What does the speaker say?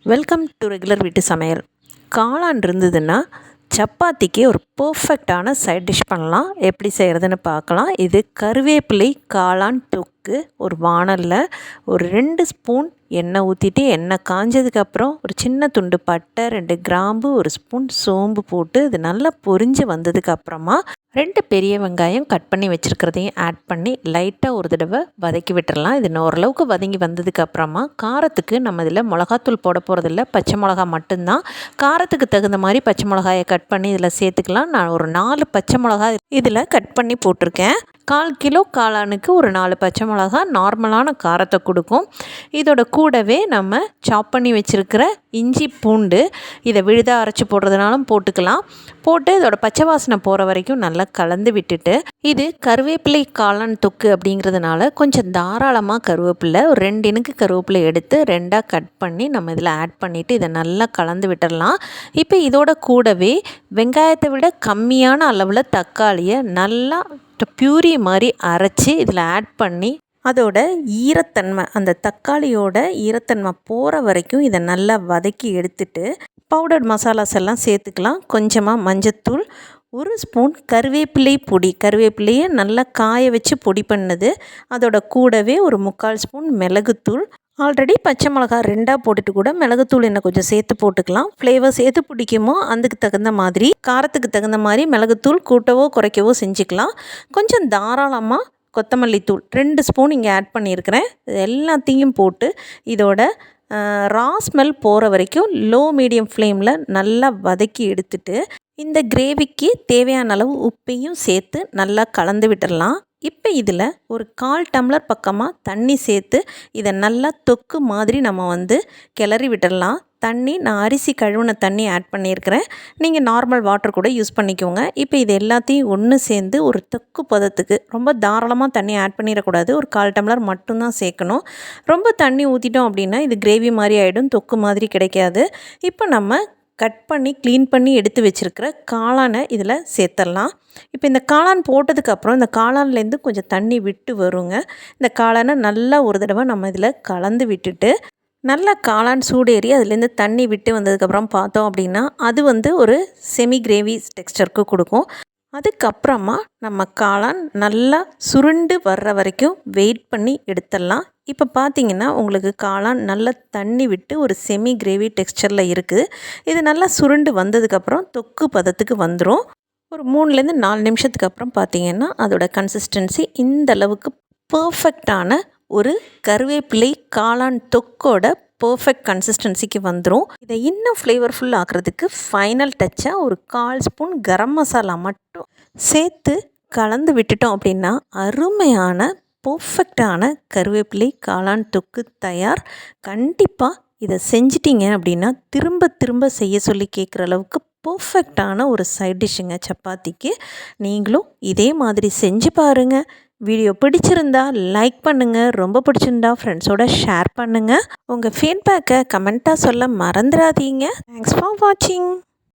Welcome to regular வீட்டு சமையல். காளான் இருந்ததுன்னா சப்பாத்திக்கு ஒரு பர்ஃபெக்டான சைட் டிஷ் பண்ணலாம். எப்படி செய்கிறதுன்னு பார்க்கலாம். இது கருவேப்பிலை காளான் தொக்கு. ஒரு வாணலில் ஒரு 2 ஸ்பூன் எண்ணெய் ஊற்றிட்டு, எண்ணெய் காஞ்சதுக்கப்புறம் ஒரு சின்ன துண்டு பட்டை, 2 கிராம்பு, 1 ஸ்பூன் சோம்பு போட்டு இது நல்லா பொரிஞ்சு வந்ததுக்கப்புறமா 2 பெரிய வெங்காயம் கட் பண்ணி வச்சுருக்கிறதையும் ஆட் பண்ணி லைட்டாக ஒரு தடவை வதக்கி விட்டுறலாம். இது ஓரளவுக்கு வதங்கி வந்ததுக்கப்புறமா காரத்துக்கு நம்ம இதில் மிளகாத்தூள் போட போகிறதில்ல, பச்சை மிளகா மட்டும்தான். காரத்துக்கு தகுந்த மாதிரி பச்சை மிளகாயை கட் பண்ணி இதில் சேர்த்துக்கலாம். நான் ஒரு 4 பச்சை மிளகா இதில் கட் பண்ணி போட்டிருக்கேன். 1/4 கிலோ காளானுக்கு ஒரு 4 பச்சை மிளகா நார்மலான காரத்தை கொடுக்கும். இதோட கூடவே நம்ம சாப் பண்ணி வச்சுருக்கிற இஞ்சி பூண்டு இதை விழுதாக அரைச்சி போடுறதுனாலும் போட்டுக்கலாம். போட்டு இதோட பச்சை வாசனை போகிற வரைக்கும் நல்லா கலந்து விட்டுட்டு, இது கருவேப்பிலை காளான் தொக்கு அப்படிங்கிறதுனால கொஞ்சம் தாராளமாக கருவேப்பிலை ஒரு 2 இனுக்கு கருவேப்பிலை எடுத்து 2ஆக கட் பண்ணி நம்ம இதில் ஆட் பண்ணிவிட்டு இதை நல்லா கலந்து விட்டுடலாம். இப்போ இதோட கூடவே வெங்காயத்தை விட கம்மியான அளவில் தக்காளியை நல்லா பியூரி மாதிரி அரைச்சி இதில் ஆட் பண்ணி அதோட ஈரத்தன்மை, அந்த தக்காளியோட ஈரத்தன்மை போகிற வரைக்கும் இதை நல்லா வதக்கி எடுத்துட்டு பவுடர் மசாலாஸ் எல்லாம் சேர்த்துக்கலாம். கொஞ்சமாக மஞ்சத்தூள், 1 ஸ்பூன் கருவேப்பிலை பொடி, கருவேப்பிலையை நல்லா காய வச்சு பொடி பண்ணது, அதோட கூடவே ஒரு 3/4 ஸ்பூன் மிளகுத்தூள். ஆல்ரெடி பச்சை மிளகா 2ஆக போட்டுட்டு கூட மிளகுத்தூள் இன்னும் கொஞ்சம் சேர்த்து போட்டுக்கலாம். ஃப்ளேவர்ஸ் எது பிடிக்குமோ அதுக்கு தகுந்த மாதிரி, காரத்துக்கு தகுந்த மாதிரி மிளகுத்தூள் கூட்டவோ குறைக்கவோ செஞ்சுக்கலாம். கொஞ்சம் தாராளமாக கொத்தமல்லி தூள் 2 ஸ்பூன் இங்கே ஆட் பண்ணியிருக்கிறேன். இது எல்லாத்தையும் போட்டு இதோட ரா ஸ்மெல் போகிற வரைக்கும் லோ மீடியம் ஃப்ளேமில் நல்லா வதக்கி எடுத்துட்டு, இந்த கிரேவிக்கு தேவையான அளவு உப்பையும் சேர்த்து நல்லா கலந்து விட்டுடலாம். இப்போ இதில் ஒரு 1/4 டம்ளர் பக்கமாக தண்ணி சேர்த்து இதை நல்லா தொக்கு மாதிரி நம்ம கிளறி விட்டுடலாம். தண்ணி நான் அரிசி கழுவின தண்ணி ஆட் பண்ணியிருக்கிறேன். நீங்கள் நார்மல் வாட்டர் கூட யூஸ் பண்ணிக்கோங்க. இப்போ இது எல்லாத்தையும் ஒன்று சேர்ந்து ஒரு தொக்கு பதத்துக்கு, ரொம்ப தாராளமாக தண்ணி ஆட் பண்ணிடக்கூடாது, ஒரு 1/4 டம்ளர் மட்டும்தான் சேர்க்கணும். ரொம்ப தண்ணி ஊற்றிட்டோம் அப்படின்னா இது கிரேவி மாதிரி ஆகிடும், தொக்கு மாதிரி கிடைக்காது. இப்போ நம்ம கட் பண்ணி க்ளீன் பண்ணி எடுத்து வச்சுருக்கிற காளானை இதில் சேர்த்துடலாம். இப்போ இந்த காளான் போட்டதுக்கப்புறம் இந்த காளான்லேருந்து கொஞ்சம் தண்ணி விட்டு வருங்க. இந்த காளானை நல்லா ஒரு தடவை நம்ம இதில் கலந்து விட்டுட்டு, நல்லா காளான் சூடேறி அதுலேருந்து தண்ணி விட்டு வந்ததுக்கப்புறம் பார்த்தோம் அப்படின்னா அது ஒரு செமி கிரேவி டெக்ஸ்சருக்கு கொடுக்கும். அதுக்கப்புறமா நம்ம காளான் நல்லா சுருண்டு வர்ற வரைக்கும் வெயிட் பண்ணி எடுத்துடலாம். இப்போ பார்த்தீங்கன்னா உங்களுக்கு காளான் நல்லா தண்ணி விட்டு ஒரு செமி கிரேவி டெக்ஸ்சரில் இருக்குது. இது நல்லா சுருண்டு வந்ததுக்கப்புறம் தொக்கு பதத்துக்கு வந்துடும். ஒரு 3லேருந்து 4 நிமிஷத்துக்கு அப்புறம் பார்த்தீங்கன்னா அதோட கன்சிஸ்டன்சி இந்த அளவுக்கு பர்ஃபெக்டான ஒரு கருவேப்பிலை காளான் தொக்கோட பர்ஃபெக்ட் கன்சிஸ்டன்சிக்கு வந்துடும். இதை இன்னும் ஃப்ளேவர்ஃபுல் ஆக்கிறதுக்கு ஃபைனல் டச்சாக ஒரு 1/4 ஸ்பூன் கரம் மசாலா மட்டும் சேர்த்து கலந்து விட்டுட்டோம் அப்படின்னா அருமையான பர்ஃபெக்டான கருவேப்பிலை காளான் தொக்கு தயார். கண்டிப்பாக இதை செஞ்சிட்டிங்க அப்படின்னா திரும்ப திரும்ப செய்ய சொல்லி கேட்குற அளவுக்கு பர்ஃபெக்டான ஒரு சைட் டிஷ்ஷுங்க சப்பாத்திக்கு. நீங்களும் இதே மாதிரி செஞ்சு பாருங்கள். வீடியோ பிடிச்சிருந்தா லைக் பண்ணுங்கள், ரொம்ப பிடிச்சிருந்தா ஃப்ரெண்ட்ஸோட ஷேர் பண்ணுங்கள். உங்கள் ஃபீட்பேக்கை கமெண்ட்டாக சொல்ல மறந்துடாதீங்க. தேங்க்ஸ் ஃபார் வாட்சிங்.